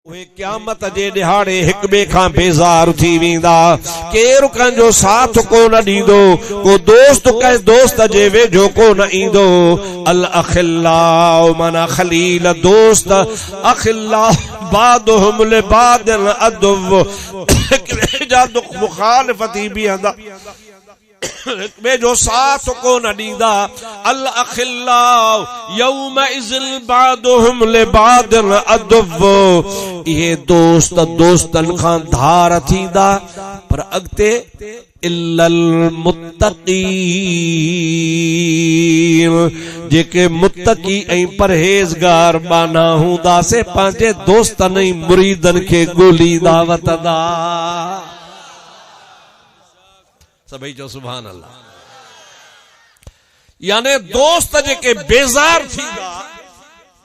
उहे क़यामत जे ॾिहाड़े हिक ॿिए खां बेज़ार थी वेंदा। केरु कंहिंजो साथ कोन ॾींदो, को दोस्त कंहिं दोस्त जे वेझो कोन ईंदो। अल अखिल्लाउ माना खलील दोस्त, अखिल्लाउ बादुहुम लिबादिन अदुव, जा दुख मुखालिफ थी बीहंदा, वे जो साथ कोन ॾींदा। अल अखिल्लाउ यौमइज़िन बादुहुम लिबादिन अदुव, इहे दोस्त दोस्तन खां धार थींदा, पर अॻिते इल्लल मुत्तक़ीन, जेके मुत्तक़ी ऐं परहेज़गार बाना हूंदा से पंहिंजे दोस्तन ऐं मुरीदन खे ॻोल्हींदा वतंदा। सभई चो सुभान अल्लाह। याने दोस्त जेके बेज़ार थींदा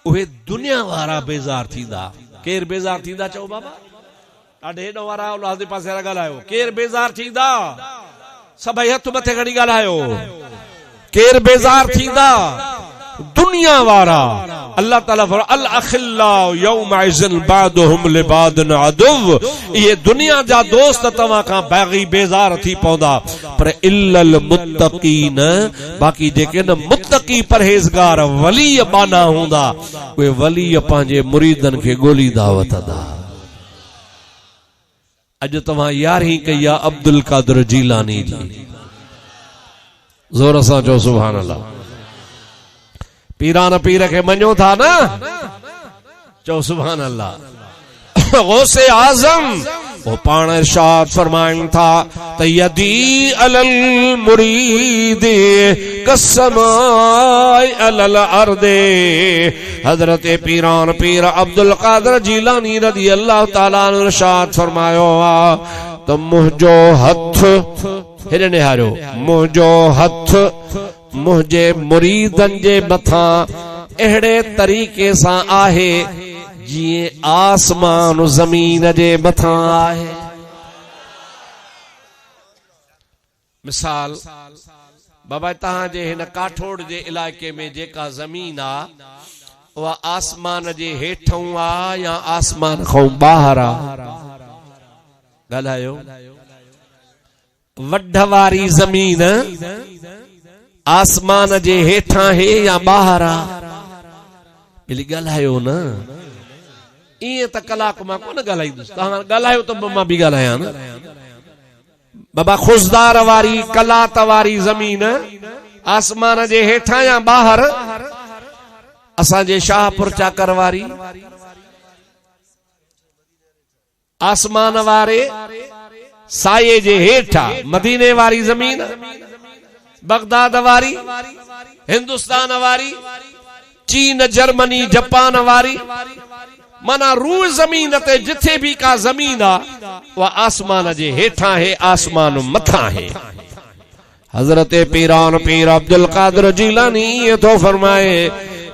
उहे दुनिया वारा बेज़ार थींदा। केर बेज़ार थींदा चओ बाबा? ॾाढे हेॾो वारा औलाद जे पासे वारा ॻाल्हायो। केर बेज़ार थींदा? सभई हथ मथे खणी ॻाल्हायो। केर बेज़ार थींदा? दुनिया वारा। अल्लाह ताला फरमाए अल अखिल्लाउ यौमइज़िन बादुहुम लिबादिन अदुव, ये दुनिया जा दोस्त तव्हां खां बाग़ी बेज़ार थी पवंदा, पर इल्लल मुत्तक़ीन, बाकी जेके न मुत्तक़ी परहेज़गार वली बाना हूंदा, उहे वली पंहिंजे मुरीदन खे ॻोल्हींदा वतंदा। अॼु तव्हां यारहीं कई आहे अब्दुल कादिर जीलानी जी, ज़ोर सां चओ सुभान अल्लाह। पीरान पीर के मञो था ना, चो सुभान अल्लाह। गौसे आजम वो पाण इरशाद फरमाइन था तयदी अलल मुरीदे कसमाय अलल अर्दे। हजरत पीरान पीर अब्दुल कादिर जीलानी रज़ी अल्लाह ताला अन्हु इरशाद फरमायो आ तो मुंहिंजो हथ हेॾे निहारियो, मुंहिंजो हथ मुझे मुरीदन जे मथा अहिड़े तरीक़े सां आहे जीअं आसमान ज़मीन जे मथा आहे। मिसाल बाबा तहां जे हिन काठोड़ जे इलाइक़े में जेका ज़मीन आ उहा आसमान जे हेठों आ या आसमान खां ॿाहिरि आ? ॻाल्हायो। वढ वारी ज़मीन आसमान जे हेठां है या ॿाहिरि आ? बिली ॻाल्हायो न। ईअं त कलाक मां कोन ॻाल्हाईंदुसि, तव्हां ॻाल्हायो त मां बि ॻाल्हायां न। बाबा खुशदार वारी कलात वारी ज़मीन आसमान जे हेठां या ॿाहिरि? असांजे शाहपुर चाकर वारी आसमान वारे साये जे हेठां, मदीने वारी ज़मीन, बगदाद वारी, हिंदुस्तान वारी, चीन जर्मनी जापान वारी, माना रूह ज़मीन ते जिथे भी का ज़मीन आ वह आसमान जे हेठां है, आसमान मथा है। हजरत पीरान पीर अब्दुल कादिर जीलानी ये तो फरमाए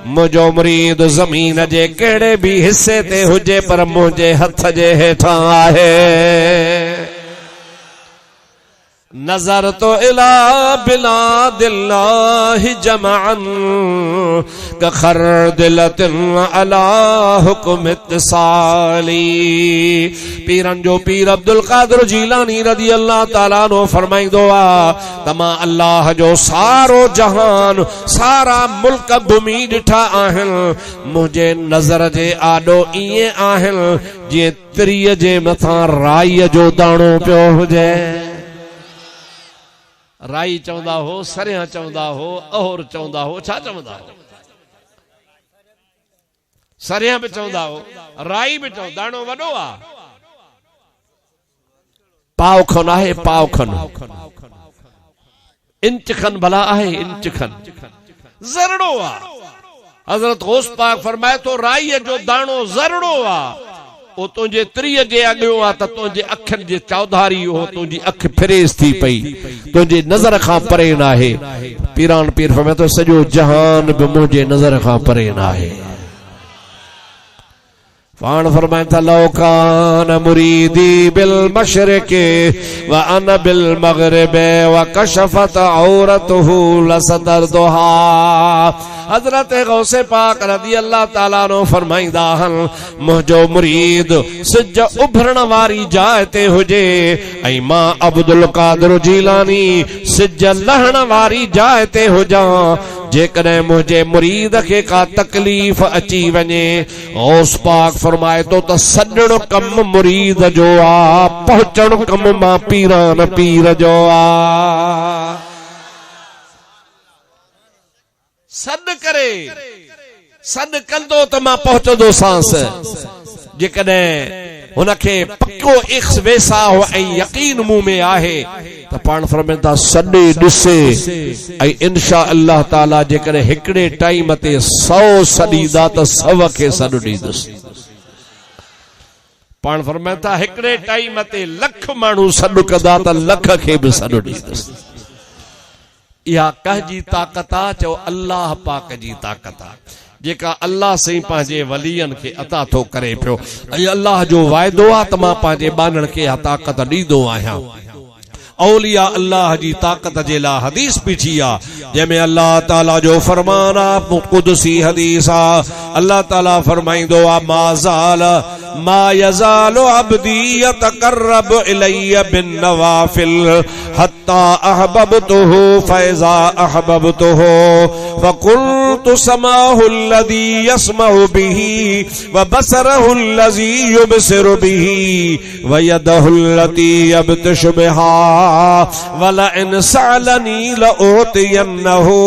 मुझो मुरीद ज़मीन जे केड़े भी हिस्से ते हुजे पर मुझे हथ जे हेठां आहे। नजर तो इला बिलादिल्लाहि जमअन कखरदिलतिन अला हुक्म इत्तिसाली। पीरन जो पीर अब्दुल कादिर जीलानी रज़ी अल्लाह ताला नो फरमाइंदो आ तमा अल्लाह जो सारो जहान सारा मुल्क घुमी ॾिठा आहिनि, मुझे नजर जे आॾो ईअं आहिनि जीअं तिरीअ जे मथां राईअ जो दाणो पियो हुजे। राई चवंदा हो, सरिया चवंदा हो, अहोर चवंदा हो, छा चवंदा हो? सरिया भी चवंदा हो, राई भी चवंदा। दाणो वॾो आ, पाव खन आहे, पाव खन, इंच खन भला आहे, इंच खन, ज़रड़ो आ। हजरत गौस पाक फरमाए तो राई जो दाणो ज़रड़ो आ, ओ तुझे त्रीअ जे अॻियो आ त तुझे अखियुनि जे चौधारी हो, तुझी अख फिरेस थी पई, तुझे नज़र खां परे न आहे। पीरान पीर फरमाए तो सॼो जहान भी मुझे नज़र खां परे न आहे। पाण फरमाए था लौकान मुरीदी बिल मशरिके व अन बिल मगरिबे व कशफत औरतहु लसदरदुहा। हजरत गौसे पाक रज़ी अल्लाह ताला नो फरमाईंदा हन मुंहिंजो मुरीद सिज उभरण वारी जाइ ते हुजे ऐं मां अब्दुल कादिर जीलानी सिज लहण वारी जाइ ते हुजां। जेकॾहिं मुंहिंजे मुरीद खे का तकलीफ़ अची वञे गौस पाक फरमाए तो त सॾण कम मुरीद जो आ, पहुचण कम मां पीरान पीर जो आ। सॾ करे सॾ कंदो त मां पहुचंदो सांस। जेकॾहिं हुनखे पक्को इख्स वेसाह ऐं यकीन मुंह में आहे त पाण फरमाईंदा सॾे ॾिसे ऐं इंशा अल्लाह ताला जेकॾहिं हिकिड़े टाइम ते 100 सॾींदा त 100 खे सॾ ॾींदुसि। पाण फरमाईंदा हिकिड़े टाइम ते 100 माण्हू सॾ कंदा त 100 खे बि सॾ ॾींदुसि। इहा कंहिंजी ताक़त आहे? चओ अल्लाह पाक जी ताक़त आहे जेका अल्लाह से पंहिंजे वलियन खे अता थो करे पियो। ऐं अल्लाह जो वाइदो आहे त मां पंहिंजे बानण खे इहा ताक़त ॾींदो आहियां। औलिया अल्लाह जी ताक़त जे लाइ हदीस पीछी आ जंहिंमें अल्लाह ताला जो फरमान आ, कुदसी हदीस आ। अल्लाह ताला फरमाईंदो आ मा यज़ालु अब्दी यतकर्रब इलैया बिन नवाफिल हत्ता अहबबतुहु फैज़ा अहबबतुहु फकुल्तु समाहु अल्लज़ी यस्मउ बिही व बसरहु अल्लज़ी युबसिरु बिही व यदहु अल्लती यब्तशु बिहा वला इन सालनी लओतियन्नहु।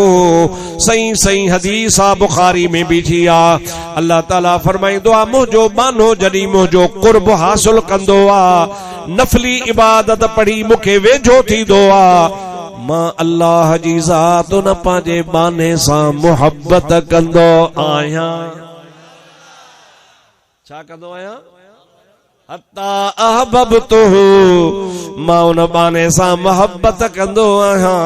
सही सही हदीस आ, बुखारी में बीठी आ। अल्लाह ताला फरमाईंदो आ मुंहिंजो बानो जॾहिं मुंहिंजो कुर्ब हासिल कंदो आ, नफली इबादत पढ़ी मूंखे वेझो थींदो आ, मां अल्लाह जी ज़ात न पंहिंजे बाने सां मुहब्बत कंदो आहियां। छा कंदो आहियां? हत्ता अहबबतुहु, मां उन बाने सां मुहब्बत कंदो आहियां।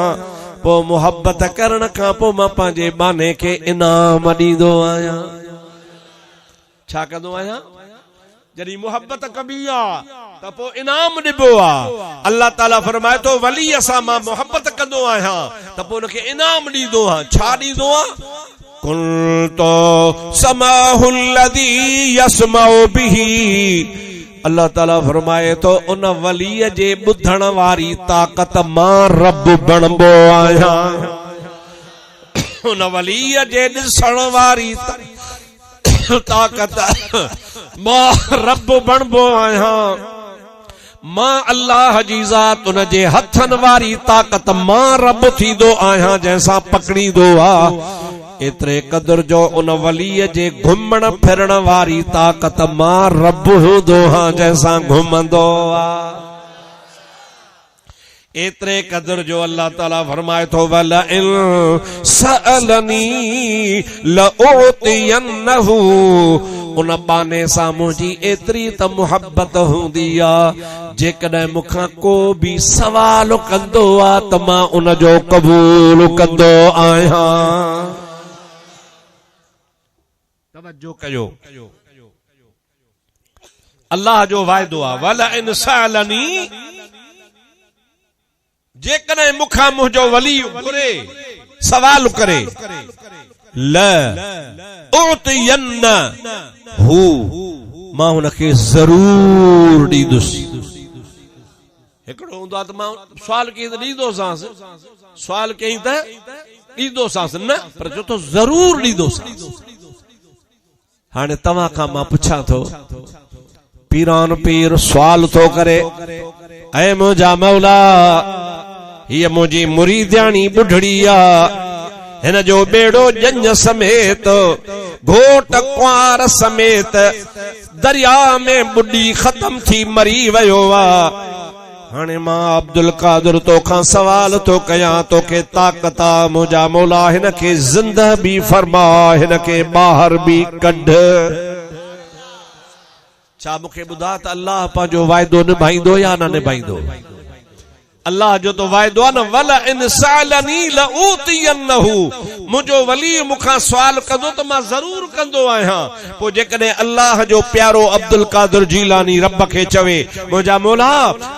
पोइ मुहब्बत करण खां पोइ मां पंहिंजे बाने खे इनाम ॾींदो आहियां। छा कंदो आहियां? जॾहिं मुहब्बत कबी आ त पोइ इनाम ॾिबो आ। अल्लाह ताला फरमाए थो वली सां मां मुहब्बत कंदो आहियां त पोइ उनखे इनाम ॾींदो आहियां। छा ॾींदो आ? कुल्तो समाहु अल्लज़ी यस्मउ बिही। अल्लाह ताला फरमाए तो उन वलीअ जे ॿुधण वारी ताक़त मां रब बणबो आहियां। उन वलीअ जे ॾिसण वारी ताक़त मां रब बणबो आहियां। मां अल्लाह जी ज़ात उन जे हथन वारी ताक़त मां रब थींदो आहियां जंहिंसां पकड़ींदो आ। एतिरे क़दर जो उन वलीअ जे घुमण फिरण वारी ताक़त मां रब हूंदो आहियां जंहिंसां घुमंदो आ। एतिरे क़दर जो अल्लाह ताला फरमाए थो वला इन सअलनी लओतियन्नहु। उन बाने सां मुंहिंजी एतिरी त मुहब्बत हूंदी आ जेकॾहिं मूंखां को बि सवाल कंदो आ त मां उन जो क़बूल कंदो आहियां। तवज्जो कयो, अल्लाह जो वाइदो आ वला इन सअलनी, जेकॾहिं मूंखां मुंहिंजो वली घुरे सवाल करे ल उतियन्नहु, मां हुनखे ज़रूर ॾींदुसि। हिकिड़ो हूंदो आहे त मां सुवाल कई त ॾींदोसांस, सुवाल कई त ॾींदोसांस न, पर जो तो ज़रूर ॾींदोसांस। हाणे तव्हां खां मां पुछां थो, पीरान पीर सुवाल थो करे ऐ मुंहिंजा मौला हीअ मुंहिंजी मुरीदाणी बुढ़ड़ी आ, हिन जो बेड़ो जंज समेत घोट कुंवार समेत दरिया में बुढ़ी खत्म थी मरी वयो आ। हाणे मां अब्दुल कादिर तोखां सवाल थो कयां, तोखे ताक़त आ मुंहिंजा मौला हिन खे ज़िंदा बि फरमा, हिन खे ॿाहिर बि कढ। छा मूंखे ॿुधा त अल्लाह पंहिंजो वाइदो निभाईंदो या न निभाईंदो? अल्लाह जो तो वाइदो आहे न वला इन सालनी लऊतियन्नहु, मुझो वली मुखा सवाल कंदो तो मां जरूर कंदो आहियां। पो जेकॾहिं अल्लाह जो प्यारो अब्दुल कादिर जीलानी रब खे चवे मुंहिंजा मौला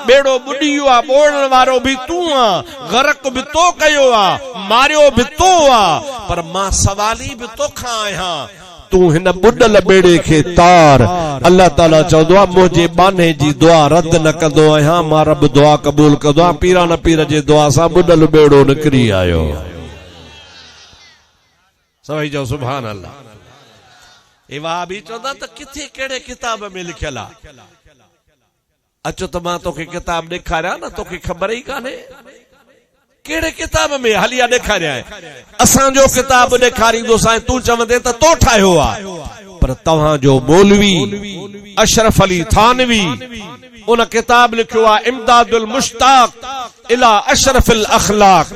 बेड़ो बुॾी वियो आहे, ॿोड़ण वारो भी तूं आ, गरक भी तो कयो आ, मारियो भी तो आ, पर मां सवाली भी तोखां आहियां, तू हिन बुडल बेड़े के तार। अल्लाह ताला चवंदो आहे मुझे बाने जी दुआ रद्द न कंदो आहियां, मां रब दुआ कबूल कंदो आहियां। पीरा न पीर जे दुआ सां बुडल बेड़ो निकिरी आयो। सभई जो सुभान अल्लाह। ए वहाबी चवंदा त किथे कहिड़े किताब में लिखियल आहे? अचो त मां तोखे किताब ॾेखारियां न, तोखे ख़बर ई कान्हे कहिड़े किताब में हलिया ॾेखारिया आहे। असांजो किताब ॾेखारींदोसां, तूं चवंदे त तो ठाहियो आहे, पर तव्हांजो मौलवी अशरफ अली थानवी उन किताब लिखियो आहे इमदादुल मुश्ताक इला अशरफिल अखलाक।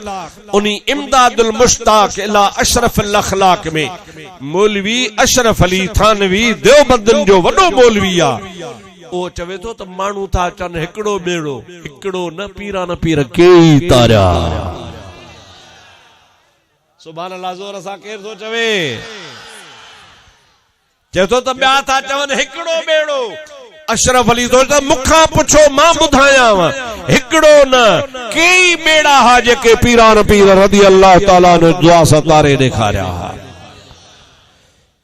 उनी इमदादुल मुश्ताक इला अशरफिल अखलाक में मौलवी अशरफ अली थानवी देवबंदन जो वॾो मौलवी आहे। ओ चवे तो त माण्हू था चन हिकड़ो बेड़ो, हिकड़ो न पीरा न पीर कई तारा। सुभान अल्लाह। जोर सां केर थो चवे? चवे तो त ॿिया था चवन हिकड़ो बेड़ो। अशरफ अली तो त मुखां पुछो मां ॿुधायांव, हिकड़ो न कई बेड़ा हा जेके पीरा न पीर रज़ी अल्लाह ताला ने दुआ सां तारे ॾेखारिया हा।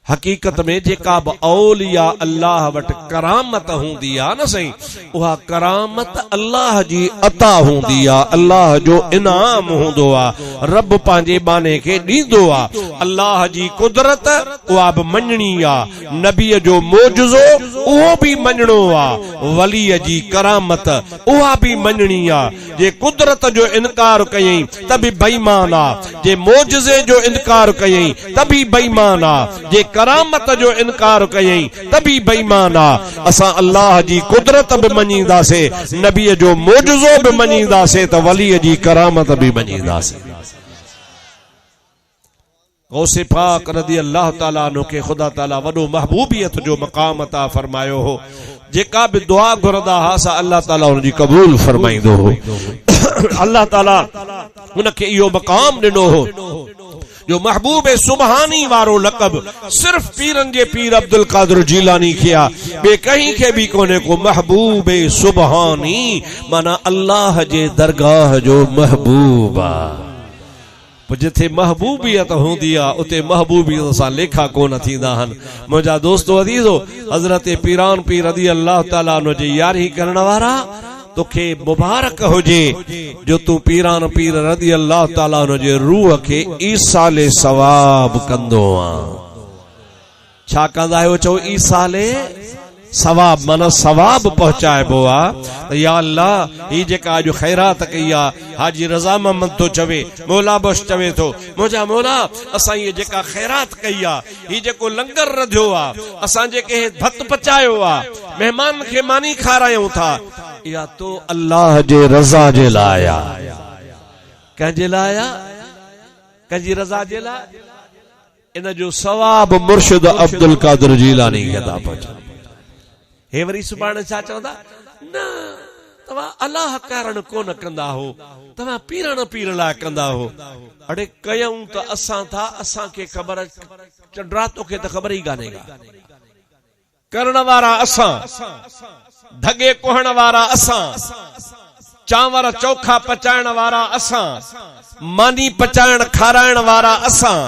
हकीकत में जेका बि औलिया अल्लाह वटि करामत हूंदी आहे न सही, उहा करामत अल्लाह जी अता हूंदी आहे, अल्लाह जो इनाम हूंदो आहे, रब पंहिंजे बाने खे ॾींदो आहे। अल्लाह जी कुदरत उहा बि मञणी आहे, नबीअ जो मोजज़ो उहो बि मञणो आहे, वलीअ जी करामत उहा बि मञणी आहे। जे कुदरत जो इनकार कयई त बि बेईमान आहे, जे मोजज़े जो इनकार कयई त बि बेईमान आहे, जे करामत जो इनकार कयई तभी बेईमान आ। असां अल्लाह जी कुदरत भी मञींदासे, नबीअ जो मोजज़ो भी मञींदासे, त वलीअ जी करामत भी मञींदासे। गौसे पाक रज़ी अल्लाह ताला अन्हु खे खुदा ताला वॾो महबूबियत जो मक़ाम अता फरमायो हो। जेका भी दुआ घुरंदा हा सा अल्लाह ताला उनजी कबूल फरमाईंदो हो। अल्लाह ताला उनखे इहो मक़ाम ॾिनो हो जो महबूब सुबहानी वारो लक़ब सिर्फ पीरन जे पीर अब्दुल कादिर जीलानी किया, बे कहीं के भी कोने को महबूब सुबहानी माना अल्लाह जे दरगाह जो महबूबा। जिथे महबूबियत होंदी आ उते महबूबियत सां लेखा कोन थींदा हन। मुंहिंजा दोस्तो अज़ीज़ो, हज़रत पीरान पीर रज़ी अल्लाह ताला अन्हु जी यारी करण वारा तोखे मुबारक हुजे जो तू पीरान पीर रज़ी अल्लाह ताला अन्हु जे रूह खे ईसाले सवाब कंदो आ। छा कंदा आहियो? चओ ईसाले सवाब माना सवाब पहुंचाइबो आ। या अल्लाह ही जेका अॼु ख़ैरात कई आ, हाजी रज़ा मोहम्मद तो चवे, मौला बख्श चवे थो, मुंहिंजा मौला असां ये जेका ख़ैरात कई आ, ही जेको लंगर रधियो आ, असां जेके भत पचायो आ, मेहमान खे मानी खारायूं था, या तो अल्लाह जे रज़ा जे लाइ आ। कंहिंजे लाइ आ? कंहिंजी रज़ा जे लाइ? इन जो सवाब मुर्शिद अब्दुल कादिर जीलानी खे था पहुचाए। हे वरी सुभाणे छा चवंदा? न तव्हां अल्लाह कारण कोन कंदा हो, तव्हां पीरण पीर लाइ कंदा हो। अड़े कयूं त असां था, असांखे ख़बर, चंडरा तोखे त ख़बर ई कान्हे। करण वारा असां, धगे कोहण वारा असां, चांवर चोखा पचाइण वारा असां, मानी पचाइण खाराइण वारा असां।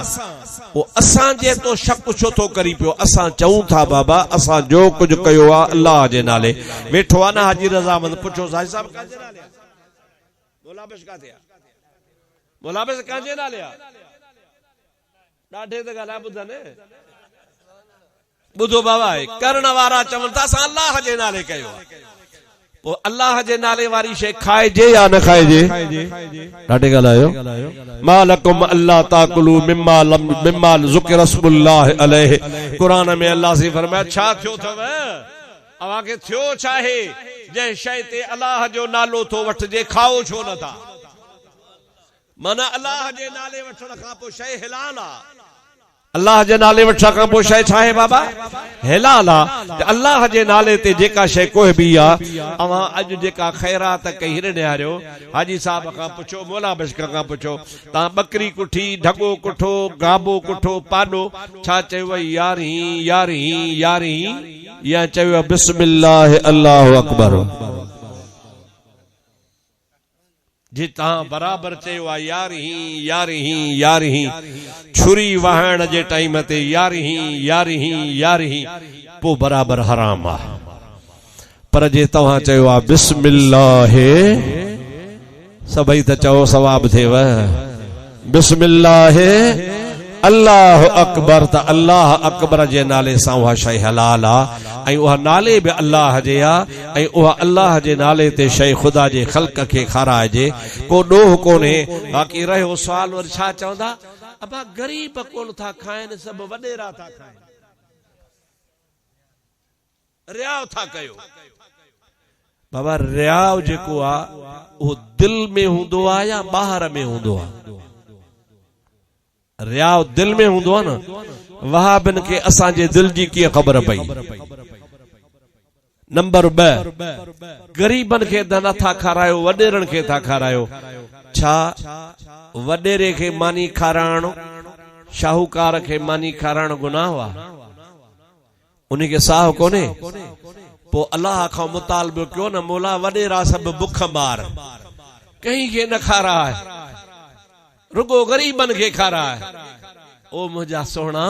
वो असां जे तो शक छो थो करी पियो? असां चऊं था बाबा असां जो कुछ कयो आ अल्लाह जे नाले। वेठो आ ना हाजी रज़ामंद, पुछो साईं साहब काजे नाले? मौला बख्श काथे आ? मौला बख्श काजे नाले आ? ॾाढे त ॻाल्हाए ॿुधनि। ॿुधो बाबा, करण वारा चवनि था असां अल्लाह जे नाले कयो आहे। पोइ अल्लाह जे नाले वारी शइ खाइजे या न खाइजे? ॾाढे ॻाल्हायो। मालकुम अल्लाह ताकुलू मिम्मा ज़ुकिर रसूलुल्लाह अलैहि। कुरान में अल्लाह से फरमाया छा थियो अथव? अवांखे थियो छा आहे? जंहिं शइ ते अल्लाह जो नालो थो वठिजे खाओ छो नथा? माना अल्लाह जे नाले वठण खां पोइ शइ हिलाल आहे। अल्लाह जे नाले वठण खां पोइ शइ छा आहे बाबा? हलाल आहे। अल्लाह जे नाले ते जेका शइ कोई बि आहे, अवां अॼु जेका ख़ैरात कई हिन ॾियारियो, हाजी साहब खां पुछो, मौला बशकर खां पुछो, तव्हां बकरी कुठी, ढगो कुठो, गाबो कुठो, पाॾो, छा चयो? यारहीं यारहीं यारहीं, या चयो बिस्मिल्लाह अल्लाहु अकबर। जे तव्हां बराबर चयो आहे यारहीं यारहीं यारहीं, छुरी वहाइण जे टाइम ते यारहीं यारहीं यारहीं, पोइ बराबर हराम आहे। पर जे तव्हां चयो आहे बिस्मिल्लाह, सभई त चओ सवाब थिएव, बिस्मिल्लाह अल्लाह अकबर, त अल्लाह अकबर जे नाले सां उहा शइ हलाल आहे, ऐं उहा नाले बि अल्लाह जे आहे, ऐं उहा अल्लाह जे नाले ते शइ ख़ुदा जे ख़ल्क़ खे खाराइजे, को ॾोह कोन्हे। बाक़ी रहियो सुवाल, वरी छा चवंदा? अबा गरीब कोन था खाइनि, सभु वॾेरा था खाइनि, रियाव था कयो। बाबा रियाव जेको आहे उहो दिल में हूंदो आहे या ॿाहिरि में हूंदो आहे? रियाव दिल में हूंदो आहे न। वहाबिन खे असांजे दिल जी कीअं ख़बर पई? नंबर 2, गरीबन खे त नथा खारायो, वॾेरनि खे था खारायो। छा वॾेरे खे मानी खाराइण, शाहूकार खे मानी खाराइण गुनाह आहे? उनखे साह कोन्हे? पोइ अल्लाह खां मुतालबो कयो न, मौला वॾेरा सभु बुख मार, कंहिं खे न खाराए, रुगो गरीबन खे खाराए। ओ मुंहिंजा सोहणा,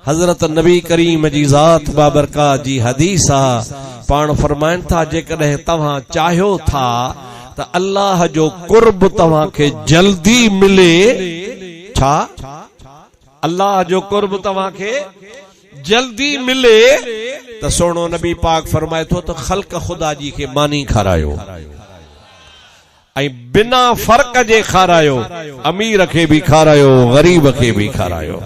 हज़रत नबी करीम जी ज़ात बाबरकात जी हदीस आहे, पाण फरमाइनि था, जेकॾहिं तव्हां चाहियो था त अल्लाह जो कुर्ब तव्हांखे जल्दी मिले, छा अल्लाह जो कुर्ब तव्हांखे जल्दी मिले, त सोनो नबी पाक फरमाए थो त ख़ल्क़ ख़ुदा जी खे मानी खारायो, ऐं बिना फर्क जे खारायो। अमीर खे भी खारायो, गरीब खे भी खारायो,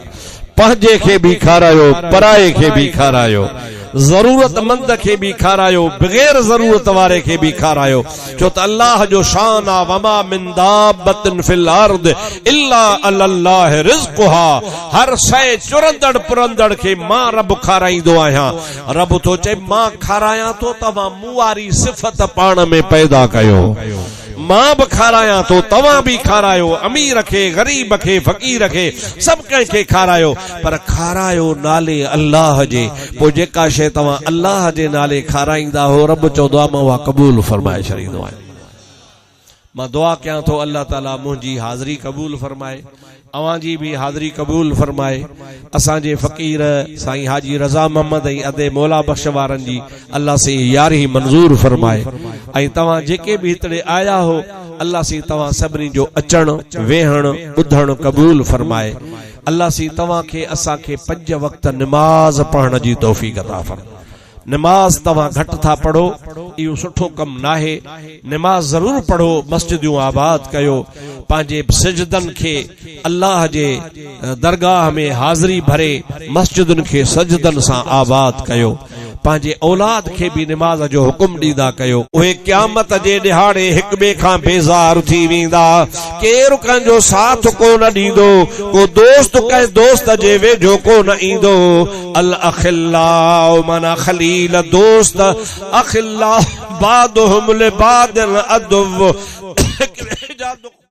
पंहिंजे खे भी खारायो, पराए खे भी खारायो, जरूरतमंद खे भी खारायो, बगैर जरूरत वारे खे भी खारायो। छो त अल्लाह जो शान आ, वमा मिन दाबतिन फिल अर्द इल्ला अल्लाह रिज़्क़ुहा, हर शइ चुरंदड़ पुरंदड़ खे मां रब खाराईंदो आहियां। रब तो चए मां खारायां तो, तव्हां मूं वारी सिफ़त पाण में पैदा कयो, मां भी खारायां तो तव्हां भी खारायो, अमीर खे, गरीब खे, फकीर खे, सब कंहिंखे खारायो, पर खारायो नाले अल्लाह जे। पोइ जेका शइ तव्हां अल्लाह जे नाले खाराईंदा हो, रब चवंदो आहे मां उहा क़बूल फरमाए छॾींदो आहियां। मां दुआ कयां थो अल्लाह ताला मुंहिंजी हाज़िरी क़बूल फरमाए, अवां जी भी हाज़िरी क़बूल फरमाए। असांजे फ़कीर साईं हाजी रज़ा मोहम्मद ऐं अदे मौला बख्श वारनि जी अल्लाह से यारी मंज़ूर फरमाए। ऐं तव्हां जेके भी हिते आया हो, अल्लाह से तव्हां सभिनी जो अचण, वेहण, ॿुधण क़बूल फरमाए। अल्लाह से तव्हां खे असां खे 5 वक्त नमाज पढ़ण जी तौफ़ीक़ अता फरमाए। नमाज तव्हां घट था पढ़ो, इहो सुठो कम नाहे। नमाज जरूर पढ़ो, मस्जिदूं आबाद कयो, पंहिंजे सजदन के अल्लाह जे दरगाह में हाज़िरी भरे मस्जिदुन के सजदन सां आबाद कयो। पंहिंजे औलाद के भी नमाज जो हुकुम ॾींदा कयो। उहे क़यामत जे ॾिहाड़े हिक ॿिए खां बेज़ार थी वेंदा, केरु कंहिंजो साथ कोन ॾींदो, को दोस्त कंहिं दोस्त जे वेझो कोन ईंदो। अल अखिल्लाउ माना खलील दोस्त, अखिल्लाउ बादुहुम लिबादिन अदुव।